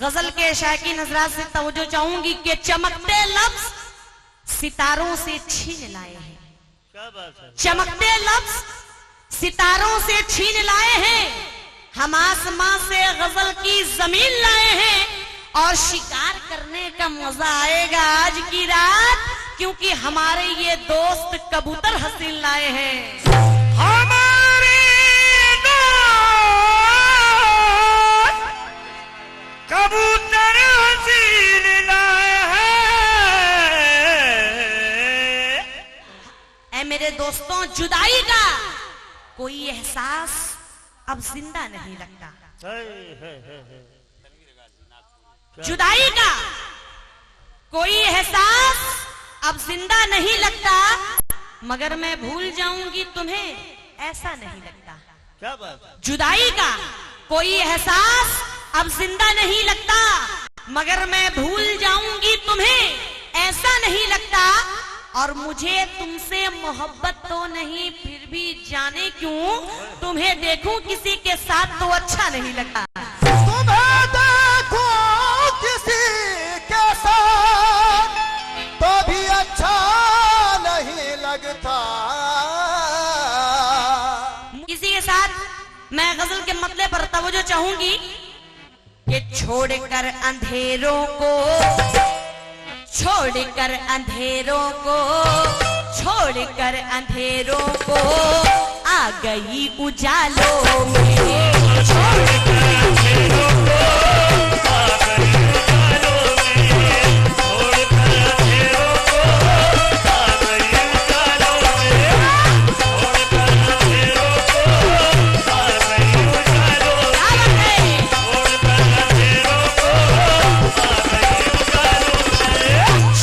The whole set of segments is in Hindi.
गजल के शायकीन हजरात से तवज्जो चाहूंगी कि चमकते लफ्ज सितारों से छीन लाए हैं। क्या बात है? चमकते लफ्ज सितारों से छीन लाए हैं, हम आसमां से गजल की जमीन लाए हैं और शिकार करने का मजा आएगा आज की रात, क्योंकि हमारे ये दोस्त कबूतर हसीन लाए हैं। हमारे दोस्त कबूतर हसीन लाए हैं। ऐ मेरे दोस्तों, जुदाई का कोई एहसास अब जिंदा नहीं लगता। जुदाई का कोई एहसास अब जिंदा नहीं लगता, मगर मैं भूल जाऊंगी तुम्हें ऐसा नहीं लगता। क्या बात है? जुदाई का कोई एहसास अब जिंदा नहीं लगता, मगर मैं भूल जाऊंगी तुम्हें ऐसा नहीं लगता। और मुझे तुमसे मोहब्बत तो नहीं, फिर भी जाने क्यों तुम्हें देखूं किसी के साथ तो अच्छा नहीं लगता। तुम्हें देखो किसी के साथ तो भी अच्छा नहीं लगता। इसी के साथ मैं गजल के मतले पर तवज्जो चाहूंगी कि छोड़कर अंधेरों को, छोड़कर अंधेरों को, छोड़कर अंधेरों को आ गई उजालों में। छोड़कर अंधेरों को आ गई उजालों में। छोड़कर अंधेरों को आ गई उजालों में। छोड़कर अंधेरों को आ गई उजालों में। छोड़कर अंधेरों को आ गई उजालों में।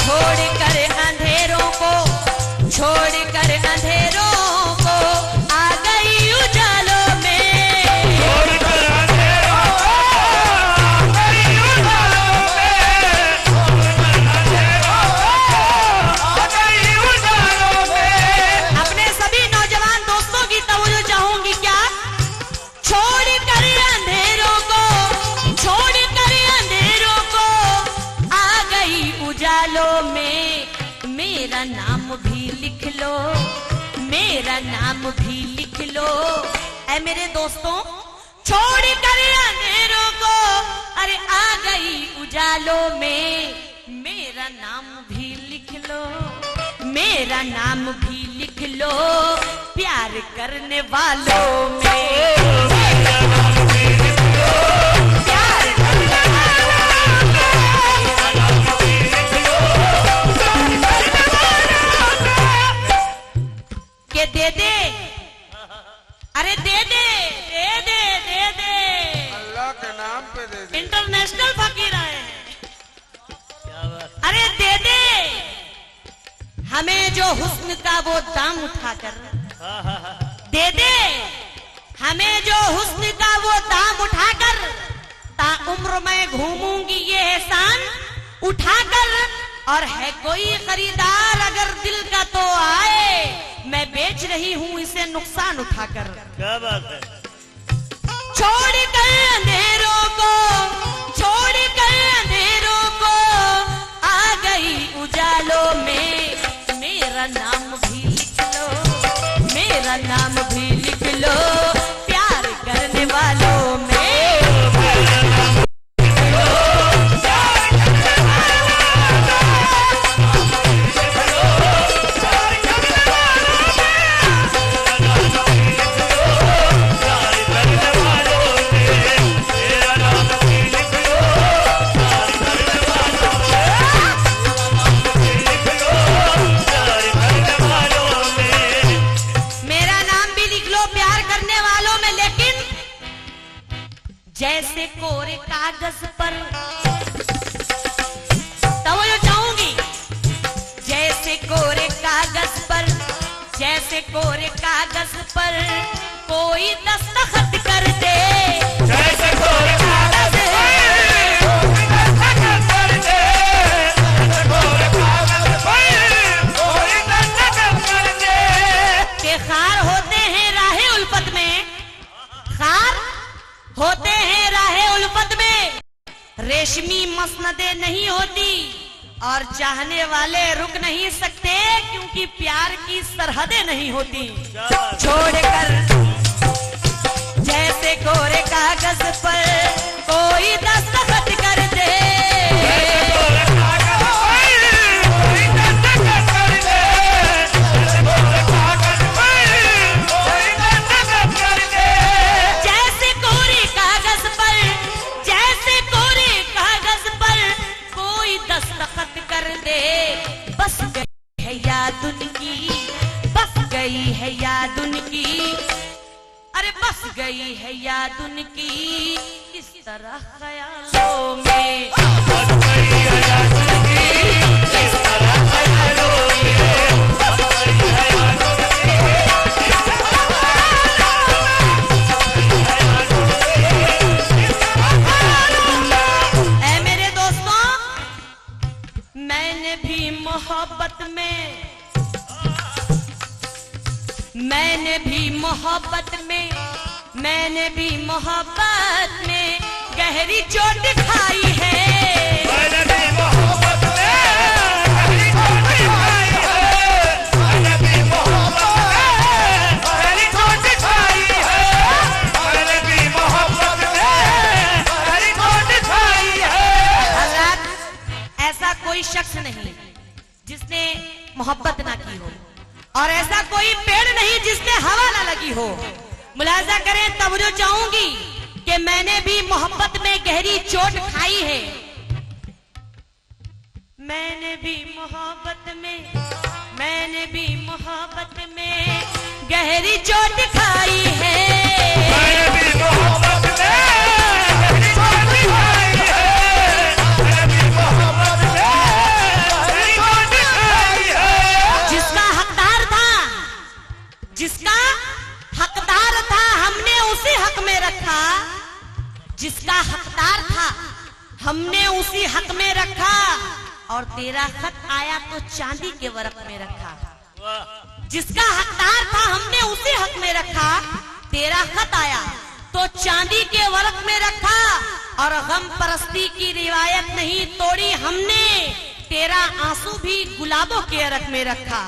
छोड़कर अंधेरों को, छोड़कर अंधेरों को आ गई उजालों में। छोड़कर अंधेरों को आ गई उजालों में। छोड़कर अंधेरों को आ गई उजालों में। अपने सभी नौजवान दोस्तों की तवज्जो चाहूंगी क्या? छोड़कर अंधेरों को, छोड़कर अंधेरों को आ गई उजालों में। मेरा नाम भी लिख लो, मेरा नाम भी लिख लो। ऐ मेरे दोस्तों, छोड़कर अंधेरों को अरे आ गई उजालों में। मेरा नाम भी लिख लो, मेरा नाम भी लिख लो, प्यार करने वालों में। प्यार करने वालों में। के दे दे, अरे दे दे, दे दे, दे दे। अल्लाह के नाम पे दे दे। इंटरनेशनल फकीर आए हैं। क्या बात? अरे दे दे हमें जो हुस्न का वो दाम उठाकर, दे दे हमें जो हुस्न का वो दाम उठाकर, ता उम्र में घूमूंगी ये एहसान उठाकर। और है कोई खरीदार अगर दिल का तो आए, मैं बेच रही हूं इसे नुकसान उठाकर। क्या बात है? छोड़कर अंधेरों को, छोड़कर अंधेरों को आ गई उजालों में। मेरा नाम भी लिख लो, मेरा नाम भी लिख लो, प्यार करने वालों में। जैसे कोरे कागज पर, तवज्जो चाहूंगी, जैसे कोरे कागज पर, जैसे कोरे कागज पर कोई दस्तखत कर दे। जैसे कोरे कागज पर दस्तखत कर दे। जैसे कोरे कागज पर कोई दस्तखत कर दे। के खार होते हैं राहे उल्फत में, खार होते हैं राहे उल्फत में, रेशमी मसनदे नहीं होती और चाहने वाले रुक नहीं सकते, क्योंकि प्यार की सरहदें नहीं होती। छोड़कर जैसे कोरे कागज पर कोई दस्तखत कर दे, जैसे कोरे कागज पर, जैसे कोरे कागज पर कोई दस्तखत कर दे। बस गई है याद उनकी, बस गई है याद उनकी, अरे बस गई है याद उनकी इस तरह ख्यालों में। बस गई है याद उनकी इस तरह ख्यालों में, बस गई है याद उनकी इस तरह ख्यालों में। ऐ मेरे दोस्तों, मैंने भी मोहब्बत में, मैंने भी मोहब्बत में, मैंने भी मोहब्बत में गहरी चोट खाई है। मैंने भी मोहब्बत में गहरी चोट खाई है, मैंने भी मोहब्बत में गहरी चोट खाई है, मैंने भी मोहब्बत में गहरी चोट खाई है। हालात ऐसा कोई शख्स नहीं जिसने मोहब्बत ना की हो, और ऐसा कोई पेड़ नहीं जिसने हवा ना लगी हो। मुलाजा करें, तब जो चाहूंगी कि मैंने भी मोहब्बत में गहरी चोट खाई है। मैंने भी मोहब्बत में, मैंने भी मोहब्बत में गहरी चोट खाई है। मैंने भी मोहब्बत में गहरी चोट खाई है, मैंने भी मोहब्बत में गहरी चोट खाई है। जिसका हकदार था, जिसका हकदार था हमने उसी हक में रखा, जिसका हकदार था हमने उसी हक में रखा, और तेरा खत आया तो चांदी के वर्क में रखा। जिसका हकदार था हमने उसी हक में रखा, तेरा खत आया तो चांदी के वर्क में रखा, और गम परस्ती की रिवायत नहीं तोड़ी हमने, तेरा आंसू भी गुलाबों के अरक में रखा।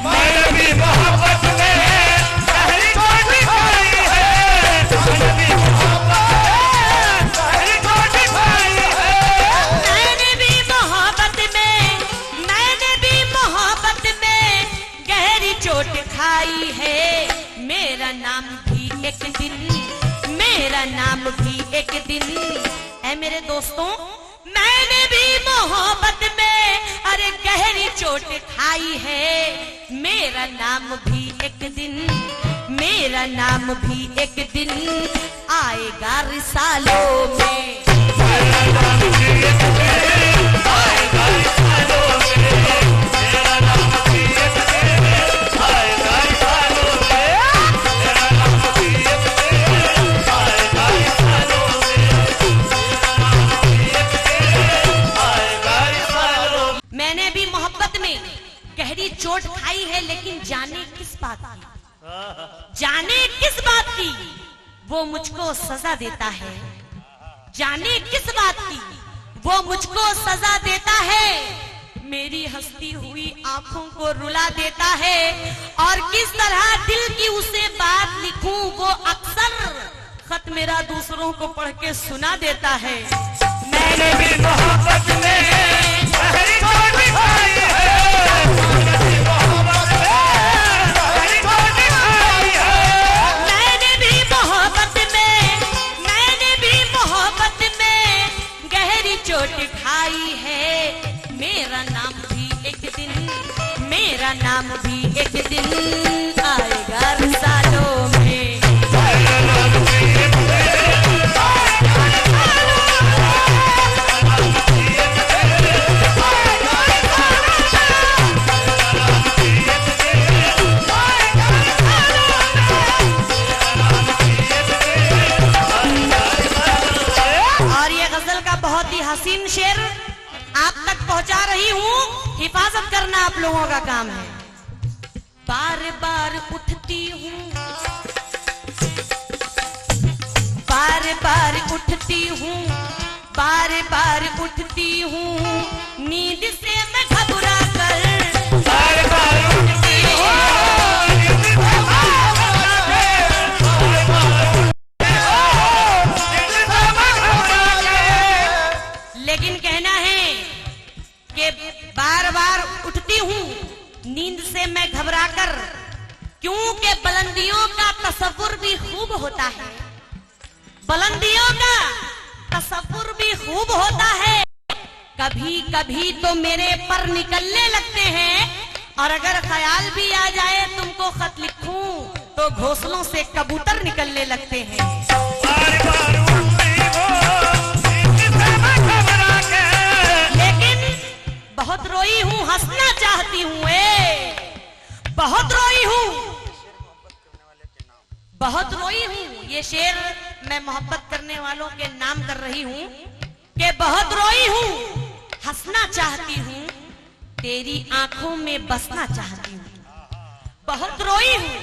मैंने भी मोहब्बत में गहरी चोट खाई है, मैंने भी मोहब्बत में गहरी चोट खाई है। मैंने भी मोहब्बत में, मैंने भी मोहब्बत में गहरी चोट खाई है। मेरा नाम भी एक दिन, मेरा नाम भी एक दिन, ऐ मेरे दोस्तों, मैंने भी मोहब्बत में अरे गहरी चोट खाई है। मेरा नाम भी एक दिन, मेरा नाम भी एक दिन आएगा रिसालों में। मेरा नाम भी एक दिन आएगा रिसालों में, मेरा नाम भी एक दिन आएगा रिसालों में, मेरा नाम भी एक दिन आएगा रिसालों में, मेरा नाम भी एक दिन आएगा रिसालों में। मैंने भी मोहब्बत में गहरी चोट खाई है, लेकिन जाने किस बात की, जाने किस बात की वो मुझको सजा देता है, जाने किस बात की वो मुझको सजा देता है। मेरी हंसती हुई आंखों को रुला देता है, और किस तरह दिल की उसे बात लिखूं वो अक्सर खत मेरा दूसरों को पढ़ के सुना देता है। मैंने भी मोहब्बत में गहरी चोट खाई है, मैंने भी मोहब्बत में गहरी चोट खाई है। मैंने भी मोहब्बत में, मैंने भी मोहब्बत में गहरी चोट खाई है। मेरा नाम भी एक दिन, मेरा नाम भी एक दिन आएगा रिसालों में। मेरा नाम भी एक दिन आएगा रिसालों हसीन शेर आप तक पहुंचा रही हूँ, हिफाजत करना आप लोगों का काम है। बार बार उठती हूँ, बार बार उठती हूँ, बार बार उठती हूँ नींद से मैं घबरा कर, बार बार उठती हूँ नींद से मैं घबरा कर। लेकिन कहना है कि बार बार उठती हूँ नींद से मैं घबरा कर, क्योंकि बुलंदियों का तसव्वुर भी खूब होता है, बुलंदियों का तसव्वुर भी खूब होता है। कभी कभी तो मेरे पर निकलने लगते हैं, और अगर ख्याल भी आ जाए तुमको खत लिखूं तो घोंसलों से कबूतर निकलने लगते हैं। बार बार उठती हूँ नींद से मैं घबरा कर। लेकिन बहुत रोई हूँ, हंसना चाहती हूँ, बहुत रोई हूँ, बहुत रोई हूँ। ये शेर मैं मोहब्बत करने वालों के नाम कर रही हूँ कि बहुत रोई हूँ, हंसना चाहती हूँ, तेरी आंखों में बसना चाहती हूँ। बहुत रोई हूँ,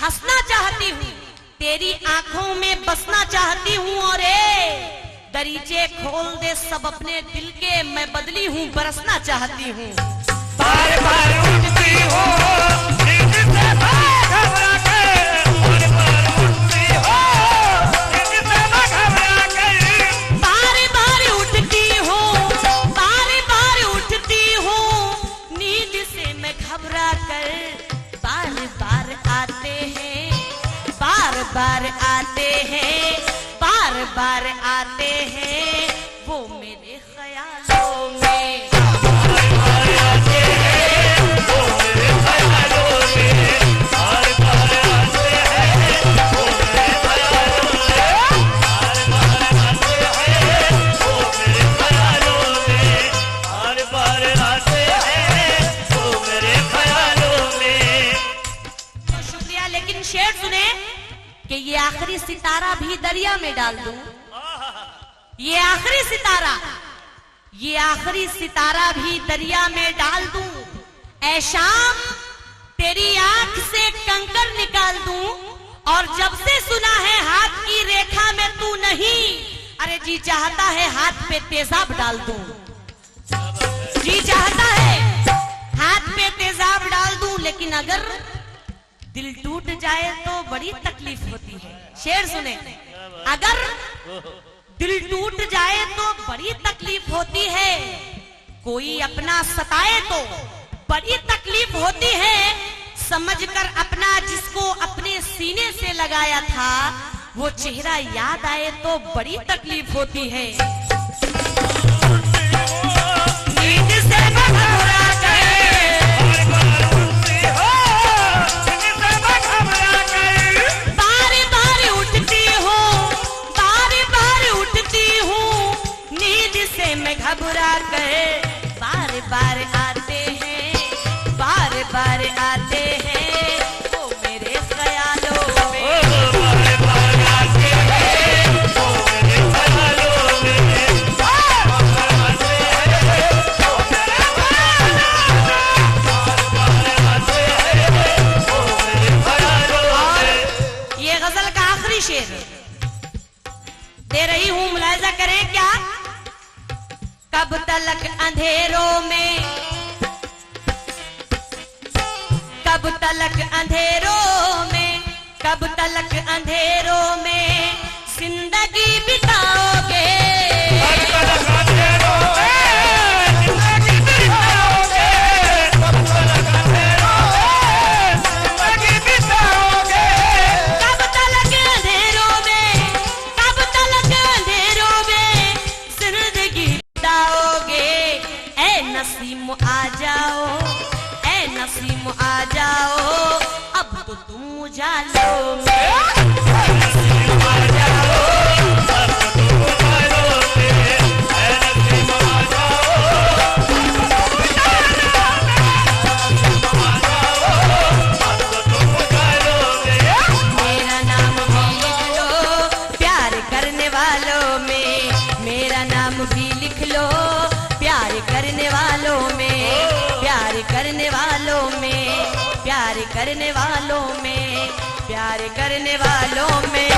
हंसना चाहती हूँ, तेरी आंखों में बसना चाहती हूँ। और दरीचे खोल दे सब अपने दिल के, मैं बदली हूँ बरसना चाहती हूँ। बार बार उठती हूँ नींद से मैं घबरा कर। बार बार उठती हूँ नींद से मैं घबरा कर। बार बार उठती हूँ, बार बार उठती हूँ नींद से मैं घबरा कर। बार बार आते हैं, बार बार आते हैं, बार बार आते हैं वो मेरे ख्यालों में। शेर सुने कि ये आखिरी सितारा भी दरिया में डाल दूं, ये आखिरी सितारा, ये आखिरी सितारा भी दरिया में डाल दूं। ऐ शाम तेरी आंख से कंकर निकाल दूं, और जब से सुना है हाथ की रेखा में तू नहीं, अरे जी चाहता है हाथ पे तेजाब डाल दूं, जी चाहता है हाथ पे तेजाब डाल दूं। लेकिन अगर दिल टूट जाए तो बड़ी तकलीफ होती है। शेर सुने, अगर दिल टूट जाए तो बड़ी तकलीफ होती है, कोई अपना सताए तो बड़ी तकलीफ होती है। समझकर अपना जिसको अपने सीने से लगाया था, वो चेहरा याद आए तो बड़ी तकलीफ होती है। नींद से मैं घबरा कर, घबरा कर। बार बार आते हैं, बार बार आते हैं वो मेरे ख्यालों में। बार बार आते हैं वो मेरे ख्यालों में। बार बार आते हैं वो मेरे ख्यालों में। बार बार आते हैं वो मेरे ख्यालों में। ये गजल का आखिरी शेर दे रही हूँ, मुलाहिजा करें क्या। कब तलक अंधेरों में, कब तलक अंधेरों में, कब तलक अंधेरों में जिंदगी बिताओगे। कब तलक अंधेरों में जिंदगी बिताओगे। कब तलक अंधेरों में जिंदगी बिताओगे। कब तलक अंधेरों में, कब तलक अंधेरों में जिंदगी बिताओगे। ऐ नसीम आ जाओ, ऐ नसीम आ जाओ, अब तो तुम उजालों में। नसीम आ जाओ, अब तो तुम उजालों में। ऐ नसीम आ जाओ, अब तो तुम उजालों में। नसीम आ जाओ, अब तो तुम उजालों में। मेरा नाम भी लिख लो प्यार करने वालों में, मेरा नाम भी लिख लो प्यार करने वालों में, प्यार करने वालों में, प्यार करने वालों में, प्यार करने वालों में।